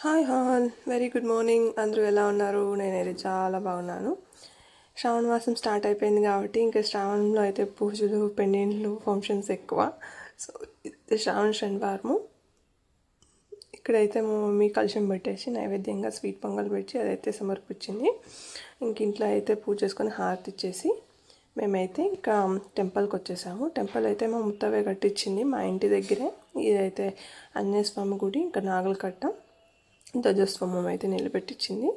Hi hall very good morning. అందరూ ఎలా ఉన్నారు? నేనైతే చాలా బాగున్నాను. శ్రావణ మాసం స్టార్ట్ అయిపోయింది కాబట్టి ఇంకా శ్రావణంలో అయితే పూజలు, పెళ్ళిళ్ళు, ఫంక్షన్స్ ఎక్కువ. సో ఇది శ్రావణ శనివారము. ఇక్కడైతే మా మమ్మీ కలశం పెట్టేసి నైవేద్యంగా స్వీట్ పొంగల్ పెట్టి అదైతే సమర్పించింది. ఇంక ఇంట్లో అయితే పూజ చేసుకొని హారతి ఇచ్చేసి మేమైతే ఇంకా టెంపుల్కి వచ్చేసాము. టెంపుల్ అయితే మా ముత్తవే కట్టించింది మా ఇంటి దగ్గరే. ఇదైతే ఆంజనేయ స్వామి గుడి, ఇంకా నాగలకట్ట ధ్వజస్తంభం అయితే నిలబెట్టించింది.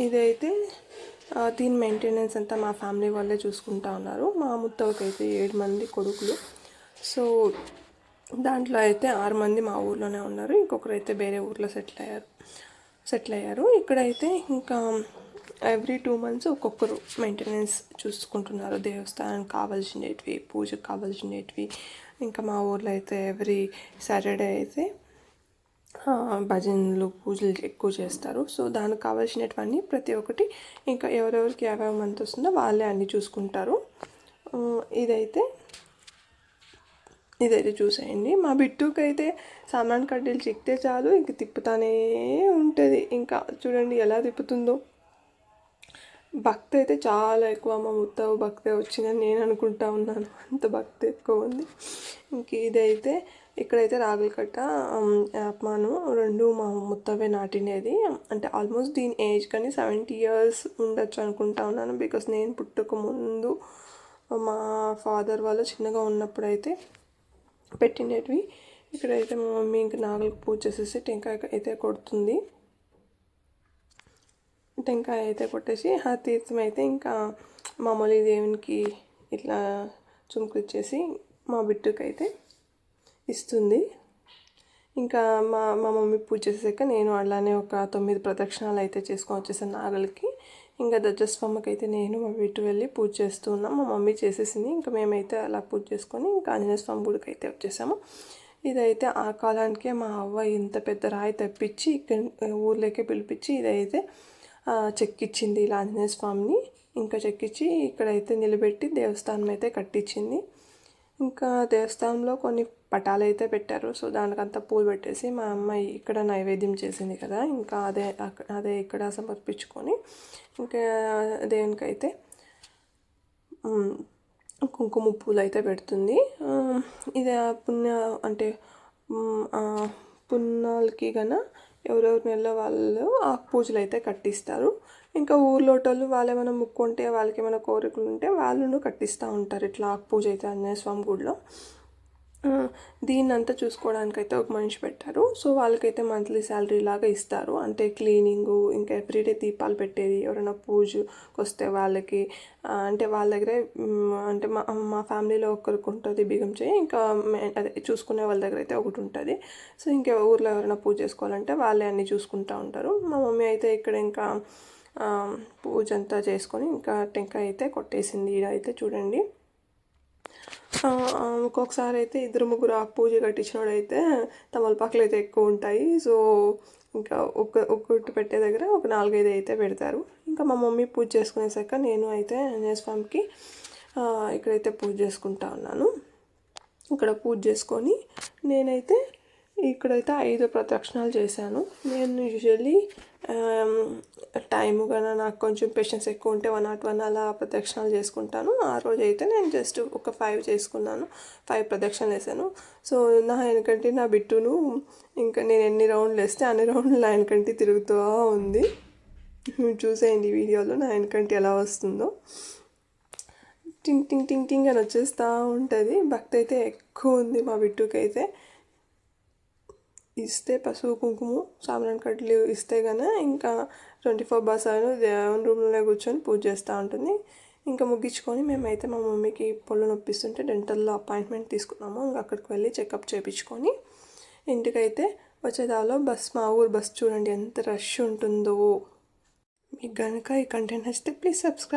ఇదైతే దీని మెయింటెనెన్స్ అంతా మా ఫ్యామిలీ వాళ్ళే చూసుకుంటా ఉన్నారు. మా ముత్తవకైతే 7 మంది కొడుకులు. సో దాంట్లో అయితే 6 మంది మా ఊర్లోనే ఉన్నారు, ఇంకొకరు అయితే వేరే ఊర్లో సెటిల్ అయ్యారు. ఇక్కడైతే ఇంకా ఎవ్రీ 2 months ఒక్కొక్కరు మెయింటెనెన్స్ చూసుకుంటున్నారు. దేవస్థానానికి కావాల్సినవి, పూజకు కావాల్సినవి. ఇంకా మా ఊర్లో అయితే ఎవ్రీ సాటర్డే అయితే భజనలు, పూజలు ఎక్కువ చేస్తారు. సో దానికి కావాల్సినటువన్నీ ప్రతి ఒక్కటి ఇంకా ఎవరెవరికి యాభై మంది వస్తుందో వాళ్ళే అన్నీ చూసుకుంటారు. ఇదైతే చూసేయండి. మా బిట్టుకి అయితే సామాన్ కడ్డీలు చిక్కితే చాలు ఇంక తిప్పుతానే ఉంటుంది. ఇంకా చూడండి ఎలా తిప్పుతుందో. భక్తి అయితే చాలా ఎక్కువ. మా ముత్తవ భక్తి వచ్చిందని నేను అనుకుంటా ఉన్నాను, అంత భక్తి ఎక్కువ ఉంది. ఇంక ఇదైతే ఇక్కడైతే రాగులకట్ట, ఆత్మాను 2 మా ముత్తవే నాటినది. అంటే ఆల్మోస్ట్ దీని ఏజ్ కానీ 70 years ఉండొచ్చు అనుకుంటా ఉన్నాను. బికాస్ నేను పుట్టక ముందు మా ఫాదర్ వాళ్ళు చిన్నగా ఉన్నప్పుడు అయితే పెట్టినవి. ఇక్కడైతే మా మమ్మీ ఇంకా నాగులకు పూజ చేసేసి టెంకాయ అయితే కొడుతుంది. టెంకాయ అయితే కొట్టేసి ఆ తీర్థం అయితే ఇంకా మామూలు దేవునికి ఇట్లా చుంకుచ్చేసి మా బిట్టుకి అయితే ఇస్తుంది. ఇంకా మా మమ్మీ పూజ చేసాక నేను అలానే ఒక 9 ప్రదక్షిణాలు అయితే చేసుకొని వచ్చేసాను నాగలికి. ఇంకా ధ్వజస్వామికి అయితే నేను మా బిట్టు వెళ్ళి పూజ చేస్తూ ఉన్నాం. మా మమ్మీ చేసేసింది. ఇంకా మేమైతే అలా పూజ చేసుకొని ఇంకా ఆంజనేయ స్వామి గుడికి అయితే వచ్చేసాము. ఇదైతే ఆ కాలానికే మా అవ్వ ఇంత పెద్ద రాయి తెప్పించి ఇక్కడ ఊర్లోకే పిలిపించి ఇదైతే చెక్కిచ్చింది ఇలా ఆంజనేయ స్వామిని. ఇంకా చెక్కించి ఇక్కడైతే నిలబెట్టి దేవస్థానం అయితే కట్టించింది. ఇంకా దేవస్థానంలో కొన్ని పటాలు అయితే పెట్టారు. సో దానికంతా పూలు పెట్టేసి మా అమ్మాయి ఇక్కడ నైవేద్యం చేసింది కదా, ఇంకా అదే ఇక్కడ సమర్పించుకొని ఇంకా దేవునికైతే కుంకుమ పూలు అయితే పెడుతుంది. ఇది అంటే పున్నాలకి గన ఎవరెవరి నెల వాళ్ళు ఆకు పూజలు అయితే కట్టిస్తారు. ఇంకా ఊర్లోటోళ్ళు వాళ్ళు ఏమైనా ముక్కుంటే వాళ్ళకి ఏమైనా కోరికలు ఉంటే వాళ్ళను కట్టిస్తూ ఉంటారు ఇట్లా ఆకు పూజ అయితే ఆంజనేయ స్వామి గుడిలో. దీన్నంతా చూసుకోవడానికైతే ఒక మనిషి పెట్టారు. సో వాళ్ళకైతే మంత్లీ శాలరీ లాగా ఇస్తారు. అంటే క్లీనింగు, ఇంకా ఎవ్రీడే దీపాలు పెట్టేది, ఎవరైనా పూజకి వస్తే వాళ్ళకి అంటే వాళ్ళ దగ్గరే అంటే మా ఫ్యామిలీలో ఒకరికి ఉంటుంది బిగం చేయి, ఇంకా అదే చూసుకునే వాళ్ళ దగ్గర అయితే ఒకటి ఉంటుంది. సో ఇంకా ఊర్లో ఎవరైనా పూజ చేసుకోవాలంటే వాళ్ళే అన్నీ చూసుకుంటూ ఉంటారు. మా మమ్మీ అయితే ఇక్కడ ఇంకా పూజ అంతా చేసుకొని ఇంకా టెంకాయ అయితే కొట్టేసింది. ఇదైతే చూడండి. ఒక్కొక్కసారి అయితే 2-3 ఆకు పూజ కట్టించినోడైతే తమలపాకులు అయితే ఎక్కువ ఉంటాయి. సో ఇంకా ఒక్కటి పెట్టే దగ్గర ఒక 4-5 అయితే పెడతారు. ఇంకా మా మమ్మీ పూజ చేసుకునేసాక నేను అయితే ఆంజనేయ స్వామికి ఇక్కడైతే పూజ చేసుకుంటా ఉన్నాను. ఇక్కడ పూజ చేసుకొని నేనైతే ఇక్కడైతే 5 ప్రదక్షిణాలు చేశాను. నేను యూజువల్లీ టైము కన్నా నాకు కొంచెం పేషెన్స్ ఎక్కువ ఉంటే 1 or 1 అలా ప్రదక్షిణాలు చేసుకుంటాను. ఆ రోజు అయితే నేను జస్ట్ ఒక 5 చేసుకున్నాను. 5 ప్రదక్షిణాలు వేసాను. సో నా వెనకంటే నా బిట్టును ఇంకా నేను ఎన్ని రౌండ్లు వేస్తే అన్ని రౌండ్లు నా వెనకంటే తిరుగుతూ ఉంది. చూసేయండి వీడియోలో నా వెనకంటే ఎలా వస్తుందో. టింగ్ టింగ్ టింగ్ టింగ్ అని వచ్చేస్తూ ఉంటుంది. భక్తి అయితే ఎక్కువ ఉంది మా బిట్టుకి అయితే. ఇస్తే పసుపు కుంకుమ సాంబ్రాణి కడ్డలు ఇస్తే కన్నా ఇంకా 24/7 దేవుని రూమ్లోనే కూర్చొని పూజ చేస్తూ ఉంటుంది. ఇంకా ముగించుకొని మేమైతే మా మమ్మీకి పళ్ళు నొప్పిస్తుంటే డెంటల్లో అపాయింట్మెంట్ తీసుకున్నాము. ఇంకా అక్కడికి వెళ్ళి చెకప్ చేయించుకొని ఇంటికైతే వచ్చేదాలో మా ఊరు బస్ చూడండి ఎంత రష్ ఉంటుందో. మీకు కనుక ఈ కంటెంట్ నచ్చితే ప్లీజ్ సబ్స్క్రైబ్.